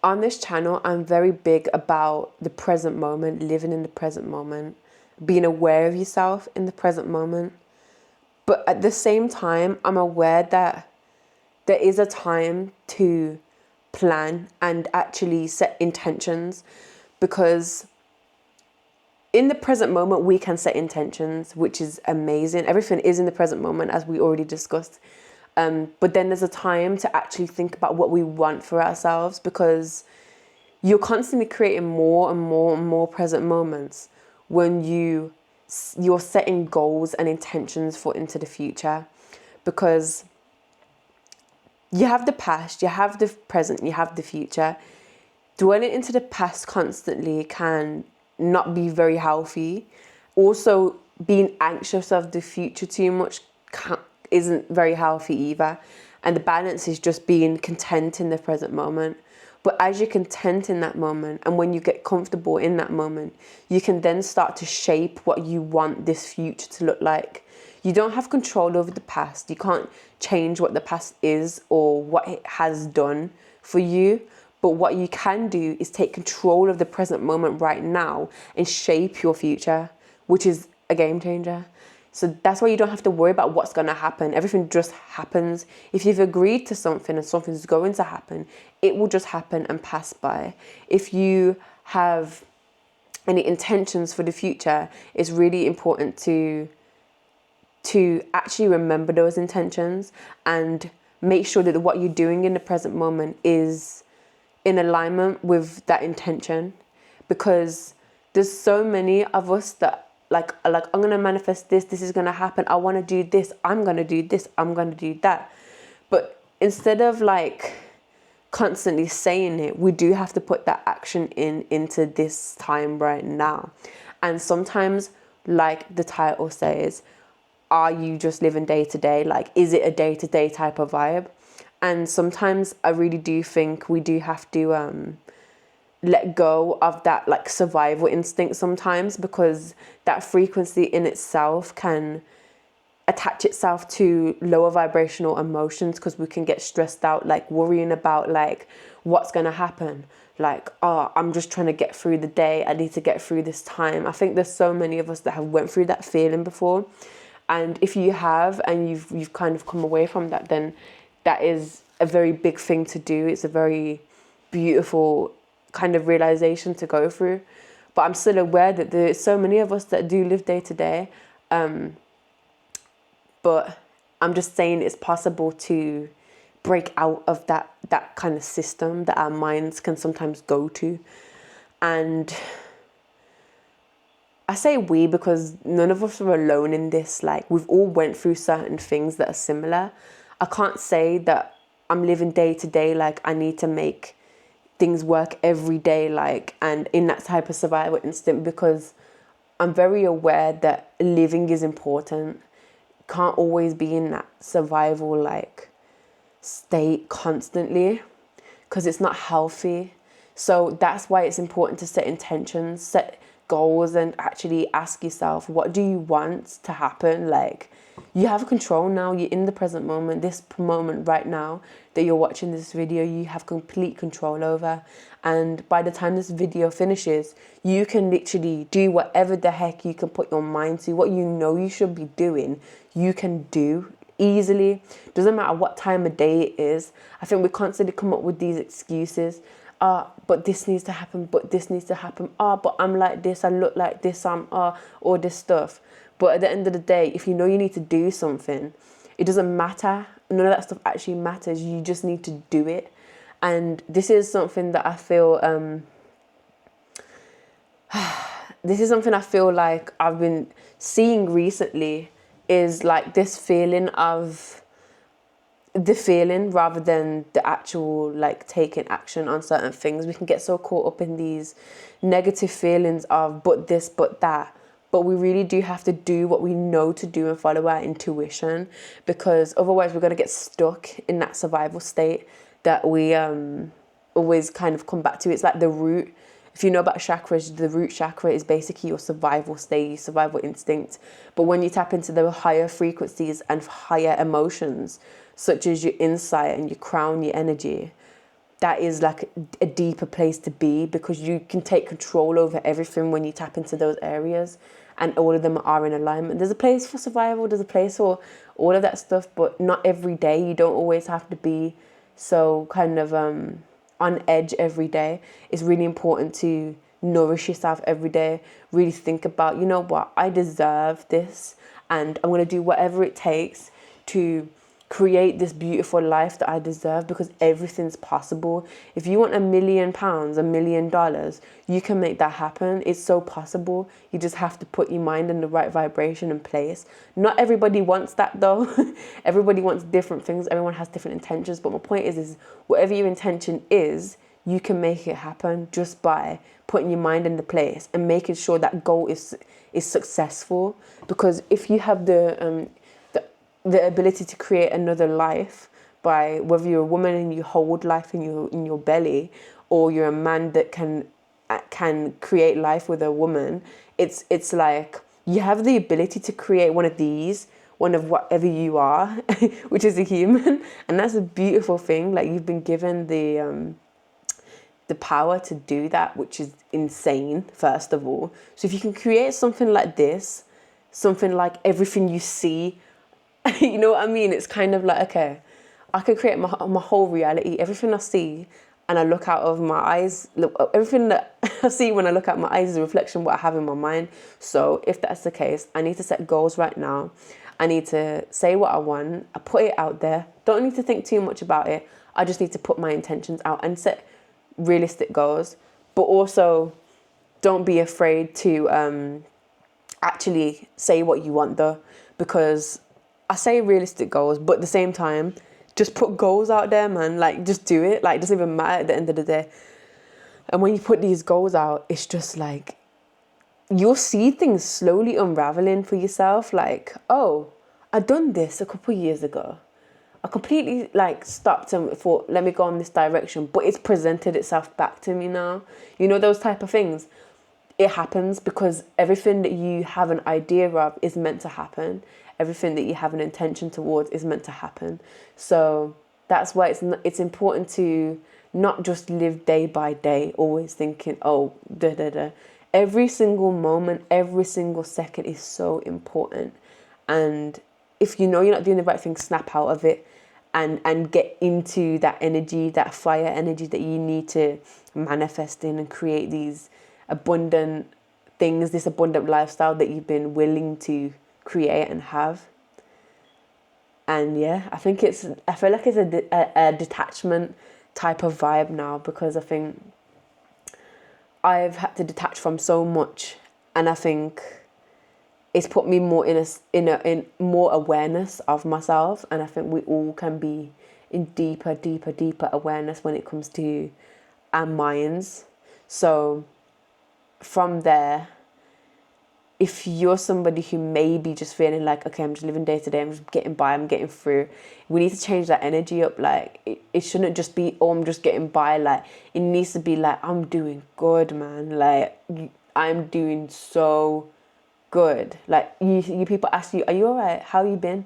on this channel, I'm very big about the present moment, living in the present moment, being aware of yourself in the present moment. But at the same time, I'm aware that there is a time to plan and actually set intentions, because in the present moment, we can set intentions, which is amazing. Everything is in the present moment, as we already discussed. But then there's a time to actually think about what we want for ourselves, because you're constantly creating more and more and more present moments when you're setting goals and intentions for into the future. Because you have the past, you have the present, you have the future. Dwelling into the past constantly can not be very healthy. Also, being anxious of the future too much isn't very healthy either. And the balance is just being content in the present moment. But as you're content in that moment, and when you get comfortable in that moment, you can then start to shape what you want this future to look like. You don't have control over the past. You can't change what the past is or what it has done for you. But what you can do is take control of the present moment right now and shape your future, which is a game changer. So that's why you don't have to worry about what's going to happen. Everything just happens. If you've agreed to something and something's going to happen, it will just happen and pass by. If you have any intentions for the future, it's really important to actually remember those intentions and make sure that what you're doing in the present moment is in alignment with that intention. Because there's so many of us that like I'm going to manifest this is going to happen, I want to do this, I'm going to do this, I'm going to do that. But instead of like constantly saying it, we do have to put that action into this time right now. And sometimes, like the title says, are you just living day to day? Like, is it a day to day type of vibe? And sometimes I really do think we do have to let go of that like survival instinct sometimes, because that frequency in itself can attach itself to lower vibrational emotions, because we can get stressed out, like worrying about like what's going to happen. Like, oh, I'm just trying to get through the day, I need to get through this time. I think there's so many of us that have went through that feeling before, and if you have and you've kind of come away from that, then that is a very big thing to do. It's a very beautiful kind of realization to go through. But I'm still aware that there's so many of us that do live day to day. But I'm just saying it's possible to break out of that kind of system that our minds can sometimes go to. And I say we because none of us are alone in this. Like, we've all went through certain things that are similar. I can't say that I'm living day to day like I need to make things work every day, like, and in that type of survival instinct, because I'm very aware that living is important. Can't always be in that survival like state constantly, because it's not healthy. So that's why it's important to set intentions, set goals, and actually ask yourself, what do you want to happen? Like, you have control now. You're in the present moment, this moment right now that you're watching this video, you have complete control over. And by the time this video finishes, you can literally do whatever the heck you can put your mind to. What you know you should be doing, you can do easily. Doesn't matter what time of day it is. I think we constantly come up with these excuses. But this needs to happen, but this needs to happen. But I'm like this, I look like this, all this stuff. But at the end of the day, if you know you need to do something, it doesn't matter. None of that stuff actually matters. You just need to do it. And this is something that I feel, this is something I feel like I've been seeing recently, is like this feeling of the feeling rather than the actual like taking action on certain things. We can get so caught up in these negative feelings of but this, but that. But we really do have to do what we know to do and follow our intuition, because otherwise we're going to get stuck in that survival state that we always kind of come back to. It's like the root. If you know about chakras, the root chakra is basically your survival state, your survival instinct. But when you tap into the higher frequencies and higher emotions, such as your insight and your crown, your energy, that is like a deeper place to be, because you can take control over everything when you tap into those areas, and all of them are in alignment. There's a place for survival, there's a place for all of that stuff, but not every day. You don't always have to be so kind of on edge every day. It's really important to nourish yourself every day. Really think about, you know what, I deserve this, and I'm going to do whatever it takes to create this beautiful life that I deserve, because everything's possible. If you want £1 million, $1 million, you can make that happen. It's so possible. You just have to put your mind in the right vibration and place. Not everybody wants that though. Everybody wants different things. Everyone has different intentions. But my point is whatever your intention is, you can make it happen just by putting your mind in the place and making sure that goal is successful. Because if you have the ability to create another life, by whether you're a woman and you hold life in your belly, or you're a man that can create life with a woman, it's like you have the ability to create one of whatever you are, which is a human, and that's a beautiful thing. Like, you've been given the power to do that, which is insane, first of all. So if you can create something like this, something like everything you see, you know what I mean? It's kind of like, okay, I could create my whole reality. Everything I see and I look out of my eyes, everything that I see when I look out my eyes is a reflection of what I have in my mind. So if that's the case, I need to set goals right now. I need to say what I want. I put it out there. Don't need to think too much about it. I just need to put my intentions out and set realistic goals. But also, don't be afraid to actually say what you want though, because I say realistic goals, but at the same time, just put goals out there, man. Like, just do it. Like, it doesn't even matter at the end of the day. And when you put these goals out, it's just like, you'll see things slowly unraveling for yourself. Like, oh, I done this a couple of years ago. I completely like stopped and thought, let me go in this direction, but it's presented itself back to me now. You know, those type of things. It happens because everything that you have an idea of is meant to happen. Everything that you have an intention towards is meant to happen. So that's why it's important to not just live day by day, always thinking, oh, da da da. Every single moment, every single second is so important. And if you know you're not doing the right thing, snap out of it and get into that energy, that fire energy that you need to manifest in and create these abundant things, this abundant lifestyle that you've been willing to create and have. And yeah, I feel like it's a detachment type of vibe now, because I think I've had to detach from so much, and I think it's put me more in more awareness of myself. And I think we all can be in deeper awareness when it comes to our minds. So from there, if you're somebody who may be just feeling like, okay, I'm just living day to day, I'm just getting by, I'm getting through, we need to change that energy up. Like, it shouldn't just be, oh, I'm just getting by. Like, it needs to be like, I'm doing good, man. Like, I'm doing so good. Like, you people ask you, are you all right? How you been?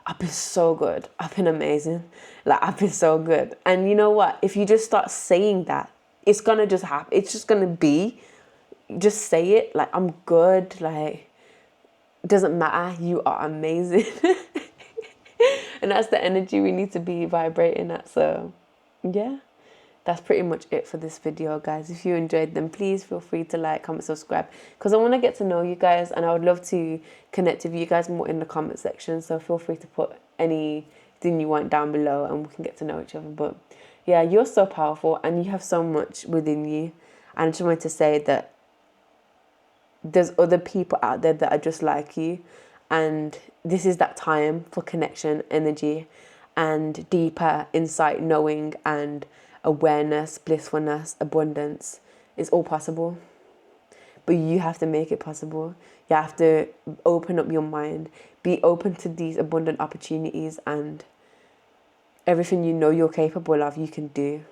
I've been so good. I've been amazing. Like, I've been so good. And you know what? If you just start saying that, it's going to just happen. It's just going to be. Just say it, like, I'm good, like, it doesn't matter, you are amazing. And that's the energy we need to be vibrating at. So yeah, that's pretty much it for this video, guys. If you enjoyed them, please feel free to like, comment, subscribe, because I want to get to know you guys, and I would love to connect with you guys more in the comment section. So feel free to put anything you want down below and we can get to know each other. But yeah, you're so powerful and you have so much within you. And I just wanted to say that there's other people out there that are just like you, and this is that time for connection, energy, and deeper insight, knowing, and awareness, blissfulness, abundance. It's all possible, but you have to make it possible. You have to open up your mind, be open to these abundant opportunities, and everything you know you're capable of, you can do.